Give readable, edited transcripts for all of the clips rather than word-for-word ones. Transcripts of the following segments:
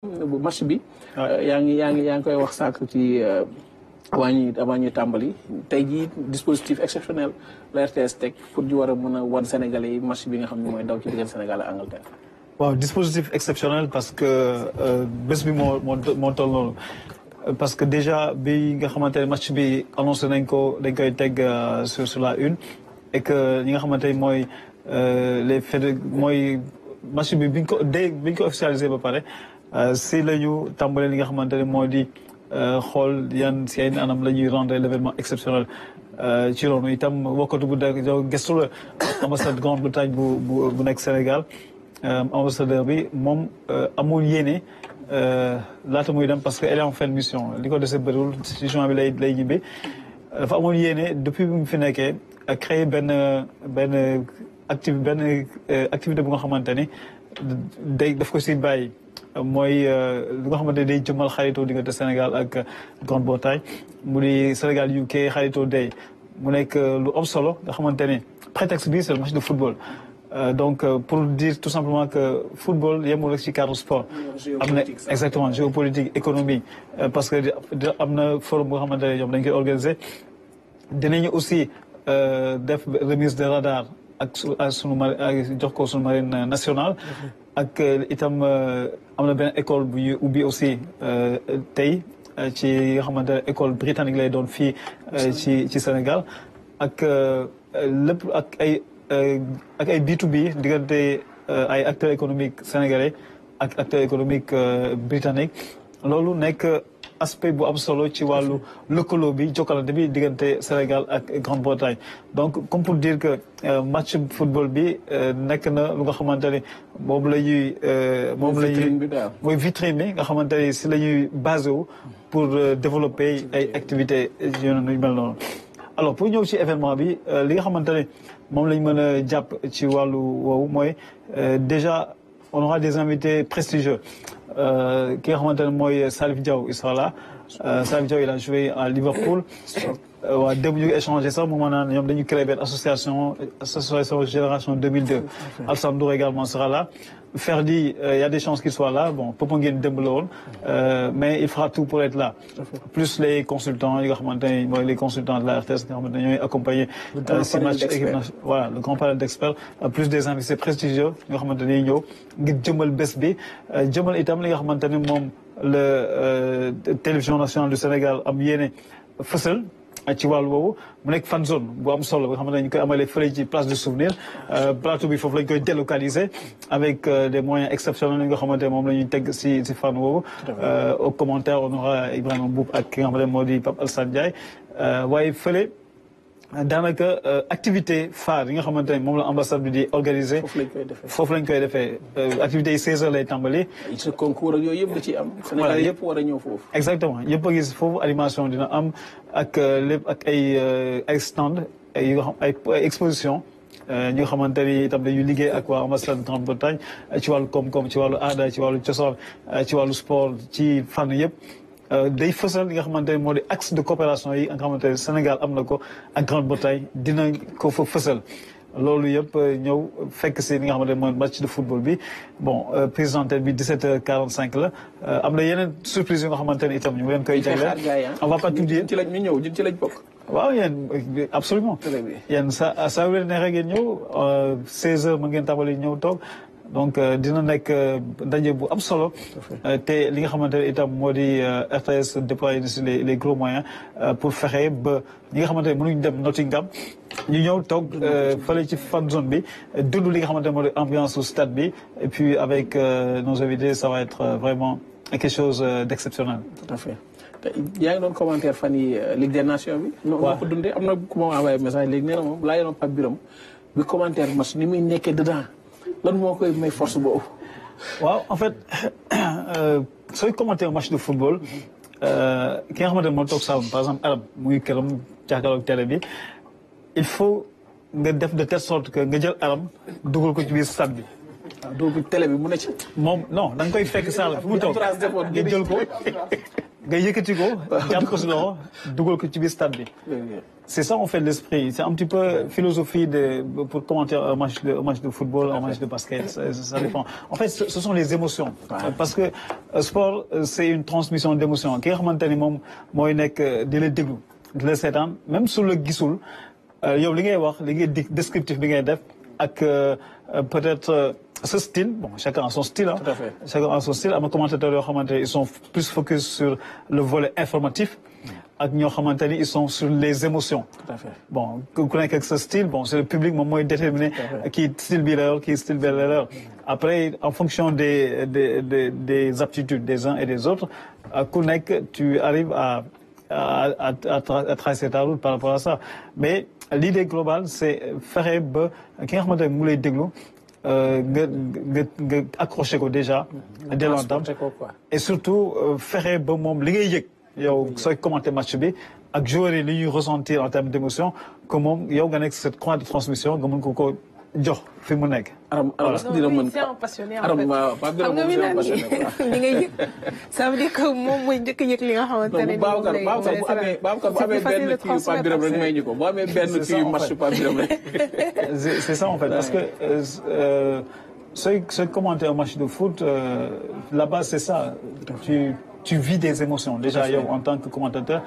bu match bi. yaa ngi koy wax sànq ci avant ñuy tàmbali tey jii dispositif exceptionnel la RTS teg pour ñu war a mën a wan Sénégalais yi match bi nga xam ne mooy daw ci diggante Sénégal ak Angleterre. waaw dispositif exceptionnel parce que bés bi moo toll noonu parce que déjà bi nga xamante ne match bi annoncé nañ koy teg sur la une et que ñi nga xamante ne mooy mooy match bi biñ ko officialisé ba pare. si la ñu tàmbalee li nga xamante ne moo di xool yan si ay anam la ñuy rendre l'événement exceptionnel ci loolu itam wokkatu bu dee gëstu la ambassade Grande-Bretagne bu nekk Sénégal ambassadeur bi moom amul yéene laata muy dem parce que elle est en fin de mission li ko dese bëriwul si juin bi lay ñibbi dafa amul yéene depuis bi mu fi nekkee créer benn activité bu nga xamante ni daf ko si bàyyi. mooy li nga xamante ne day jëmal xaritoo diggante Sénégal ak Grande-Bretagne mu di Sénégal UK xaritoo day mu nekk lu am solo nga xamante ne prétexte bi c'est le match de football. Donc pour dire tout simplement que football yemul rek ci cadre sport. am na exactement géopolitique économie parce que am na forum bu nga xamante ne ñoom dañ koy organiser. dinañu aussi def remise de radar ak jox ko sunu marine nationale. ak itam am na benn école bu ñuy ubbi aussi tey ci nga xamante ne école britannique lay doon fii ci Sénégal ak lépp ak ay B2B diggante ay acteurs économiques sénégalais ak acteurs économiques britanniques loolu nekk aspect bu am solo ci wàllu lëkkaloo bi jokkalante bi diggante Sénégal ak Grande-Bretagne donc comme pour dire que match football bi nekk na lu nga xamante ne moom la ñuy mooy vitrine bi nga xamante ne si la ñuy basé wu pour développer ay activités yu mel noonu. alors pour ñëw ci événement bi li nga xamante ne moom la ñu mën a jàpp ci wàllu woowu mooy déjà on aura des invités prestigieux. ki nga xamante ne mooy Salif Diao il sera là Salif Diao il a joué à Liverpool. waaw démb ñu ngi échangé sax moom naan ñoom dañu créé benn association génération 2002. Alassane Ndour également sera là. Ferdi il y a des chances qu'il soit là bon Popenguine démb la woon mais il fera tout pour être là. plus les consultants yi nga xamante ne mooy les consultants de la RTS nga xamante ne ñooy accompagner si match équipe nationale voilà le grand panel d'experts plus des invités prestigieux nga xamante ne ñëw ngir jëmal bés bi jëmal itam li nga xamante ne moom le télévision nationale du Sénégal am yéene fësal ci wàllu boobu mu nekk fan zone bu am solo nga xamante ne ñu koy amalee fële ci place de souvenir plateau bi foofu lañ koy délocaliser avec des moyens exceptionnels yi nga xamante ne moom la ñuy teg si fan boobu. au commentaire on aura Ibrahima Mboup ak ki nga xamante ne moo di Pape Alassane Ndiaye waaye fële daanaka activité phare yi nga xamante ne moom la ambassade bi di organiser. foofu lañ koy defee activités yi 16h lay tàmbali. ce concours ak yooyu yëpp da ciy am. Sénégal yëpp war a ñëw foofu. exactement yëpp a gis foofu animation dina am ak lépp ak ay stand ay exposition ñi nga xamante ni itam dañuy liggéey ak waa ambassade de Grande-Bretagne ci wàllu koom-koom ci wàllu aada ci wàllu cosaan ci wàllu sport ci fànn yëpp. day fësal li nga xamante ne moo di axe de coopération yi nga xamante ne Sénégal am na ko ak Grande-Bretagne dina ko fa fësal loolu yëpp ñëw fekk si li nga xamante ne mooy match de football bi bon présenté bi 17h45 la am na yeneen surprise yu nga xamante ne itam ñu leen koy jagleel. on va pas tout dire ci lañ ñu ñëw ñun ci lañ bokk. waaw yéen absolument yéen saa yu leen neexee ngeen ñëw 16h mën ngeen tàmbali ñëw toog. donc dina nekk ndaje bu am solo te li nga xamante ne itam moo di RTS déployé na si les gros moyens pour fexe ba ñi nga xamante ne mënuñ dem Nottingham ñu ñëw toog fële ci fan zone bi dund li nga xamante ne moo di ambiance au stade bi et puis avec nos invités ça va être vraiment quelque chose d'exceptionnel. tout à fait te yaa ngi doon commentaire fan yi Ligue des Nations bi. waaw noo ko dundee am na ku ma envoyé message léegi nee na moom laa yoroon Pape Biram bi commentaire match ni muy nekkee dedans. lan moo koy may force boobu. waaw en fait sooy commenter un match de football ki nga xamante ne moo toog saalum par exemple arab muy këram jàkkaarloog télé bi il faut nga def de telle sorte que nga jël arab dugal ko ci biir stade bi. waaw dugal ko télé bi mu ne ci. moom non da nga koy fekk saal fi mu toog nga jël ko nga yëkkati ko jàpp ko si loxo dugal ko ci biir stade bi. C'est ça en fait l'esprit. C'est un petit peu philosophie pour commenter un match de football, un match de basket. Ça dépend. En fait, ce sont les émotions. Parce que sport, c'est une transmission d'émotions. Ki nga xamante ni moom mooy nekk di la déglu di la seetaan même su la gisul yow li ngay wax li ngay descriptif bi ngay def ak peut-être ce style, bon, chacun a son style, hein. Tout à fait. Chacun a son style. À mes commentateurs, ils sont plus focus sur le volet informatif. Ils sont sur les émotions. Tout à fait. Bon, vous connaissez ce style, bon, c'est le public, moment déterminé qui est style billeur, qui est style billeur. Après, en fonction des aptitudes des uns et des autres, à connaître, tu arrives à tracer ta route par rapport à ça. Mais l'idée globale, c'est faire qui accroché déjà dès longtemps et surtout faire ba moom li ngay yëg yow sooy commenter match bi ak joueurs yi li ñuy ressentir en termes d'émotion que moom yow nga nekk cette croix de transmission nga mën ko jox fi mu nekk. C'est un passionné en fait. Li ngay yëg ça veut dire que moom mooy njëkk a yëg li nga xamante ne Babacar bu amee benn kii Pape Birame rek may ñu ko bu amee benn kii match Pape Birame rek. C'est ça en fait parce que sooy commenter un match de foot la base c'est ça. Tu vis des émotions déjà yow en tant que commentateur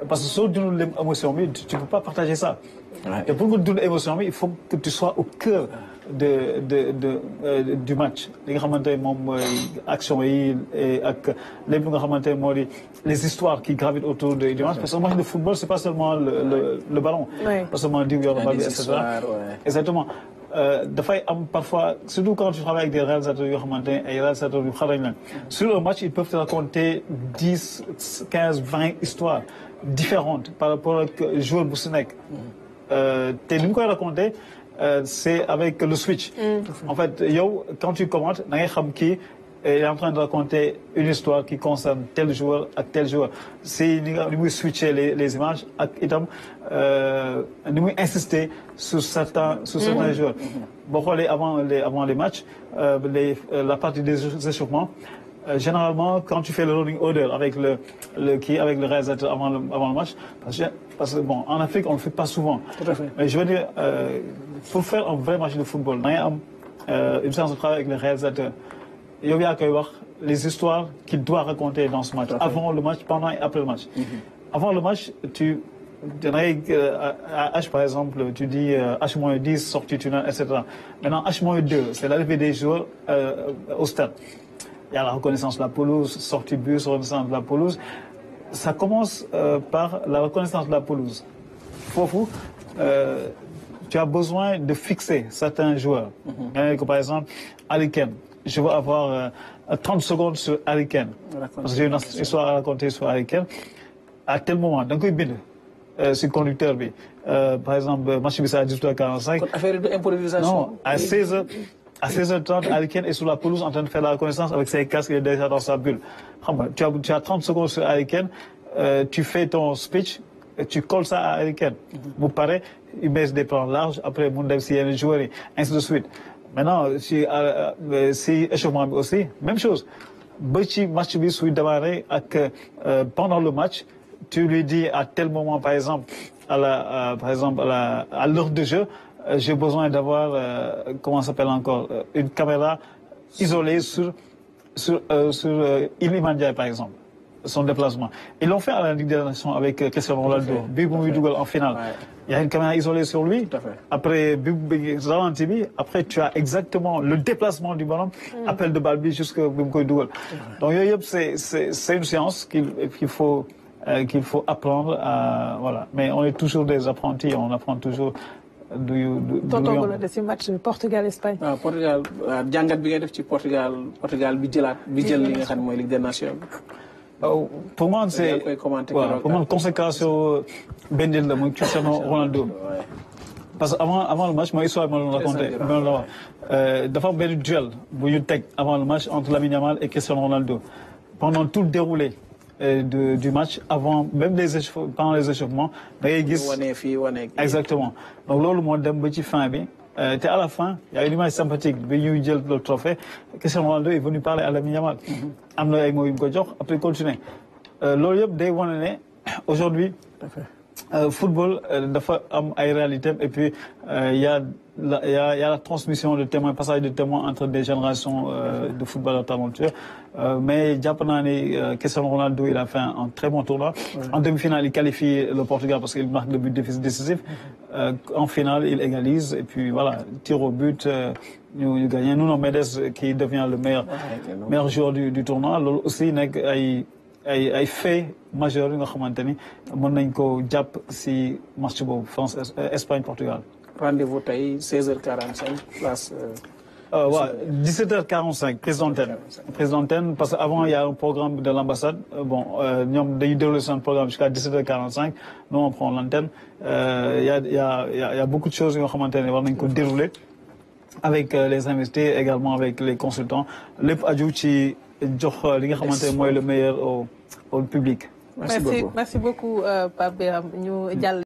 parce que soo dundul émotion bi tu peux pas partager ça. Et pour que tu aies émotion, il faut que tu sois au cœur du match. Les actions et les histoires qui gravitent autour du match. Parce qu'un match de football, c'est pas seulement le ballon. Pas seulement dire etc. Exactement. Parfois, surtout quand tu travailles avec des réalisateurs, sur un match, ils peuvent te raconter 10, 15, 20 histoires différentes par rapport au joueur Boussinek. Ni mu koy raconter c'est avec le switch. En fait yow quand tu commentes da ngay xam kii est en train de raconter une histoire qui concerne tel joueur ak tel joueur c'est ni muy switcher les images ak itam ni muy insister sur certains joueurs. Boo xoolee avant les matchs la partie des échauffements. Généralement, quand tu fais le running order avec le réalisateur avant le match, parce que bon, en Afrique, on le fait pas souvent. Tout à fait. Mais je veux dire, pour faire un vrai match de football, il y a une séance de travail avec le réalisateur. Il y a les histoires qu'il doit raconter dans ce match, avant le match, pendant et après le match. Avant le match, à H par exemple, tu dis H-10, sortie tunnel, etc. Maintenant, H-2, c'est l'arrivée des joueurs au stade. Il y a la reconnaissance de la pelouse, sortie bus, reconnaissance de la pelouse. Ça commence par la reconnaissance de la pelouse. Fofou, tu as besoin de fixer certains joueurs. Par exemple, Harry Kane. Je veux avoir 30 secondes sur Harry Kane. Parce que j'ai une histoire à raconter sur Harry Kane. À tel moment, donc il y sur le conducteur. Par exemple, match à 18h45. Affaire d'improvisation. Non, à 16h. À 16h30, Harry Kane est sur la pelouse en train de faire la reconnaissance avec ses casques, il est déjà dans sa bulle. Tu as 30 secondes sur Harry Kane, tu fais ton speech, tu colles ça à Harry Kane. Vous parlez, il baisse des plans larges, après, s'il y a un joueur, ainsi de suite. Maintenant, si échauffement aussi, même chose. Petit match démarré pendant le match, tu lui dis à tel moment, par exemple, à l'heure de jeu, j'ai besoin d'avoir, comment ça s'appelle encore, une caméra isolée sur Iliman Ndiaye, par exemple, son déplacement. Ils l'ont fait à la Ligue des Nations avec Cristiano Ronaldo, en finale. Il y a une caméra isolée sur lui. Après, après tu as exactement le déplacement du ballon, appel de Balbi jusqu'à Bimkoy Dougal. Donc, c'est une science qu'il faut apprendre à, voilà. Mais on est toujours des apprentis, on apprend toujours. tonton la ci match Portugal Espagne. Portugal jàngat bi ngay def ci Portugal bi jël li nga xam ne mooy Ligue des Nations. Pour moi c'est pour moi consécration benn la mooy Cristiano Ronaldo. Parce que avant le match mooy histoire bi ma doon raconté. Dafa am benn duel bu ñu teg avant le match entre Lamine Yamal et Cristiano Ronaldo. Pendant tout le déroulé du match, avant même pendant les échauffements, exactement. Donc là, le monde d'un petit fin, à la fin, il y a une image sympathique, le trophée. Cristiano Ronaldo est venu parler à Lamine Yamal. Après, continuer. loolu yëpp day wane ne aujourd'hui football dafa am ay réalité et puis il y a la transmission de témoins, passage de témoins entre des générations de footballeurs talentueux. Mais jàpp naa ne Cristiano Ronaldo, il a fait un très bon tournoi. En demi-finale, il qualifie le Portugal parce qu'il marque le but décisif. En finale, il égalise et puis voilà, tir au but, ñu gagnons. Nuno Mendes qui devient le meilleur joueur du tournoi. Loolu aussi nekk ay faits majeurs yi nga xamante ni mën nañ ko jàpp si match boobu France Espagne Portugal. Rendez-vous tey 16h45 place. waaw 17h45 prise d'antenne parce que avant il y a un programme de l'ambassade bon ñoom dañuy dérouler seen programme jusqu'à 17h45 nous on prend l'antenne il y a beaucoup de choses yoo xamante ne war nañ ko dérouler avec les invités également avec les consultants lépp aju ci jox li nga xamante ne mooy le meilleur au public. Merci beaucoup Pape Birame ñu jàll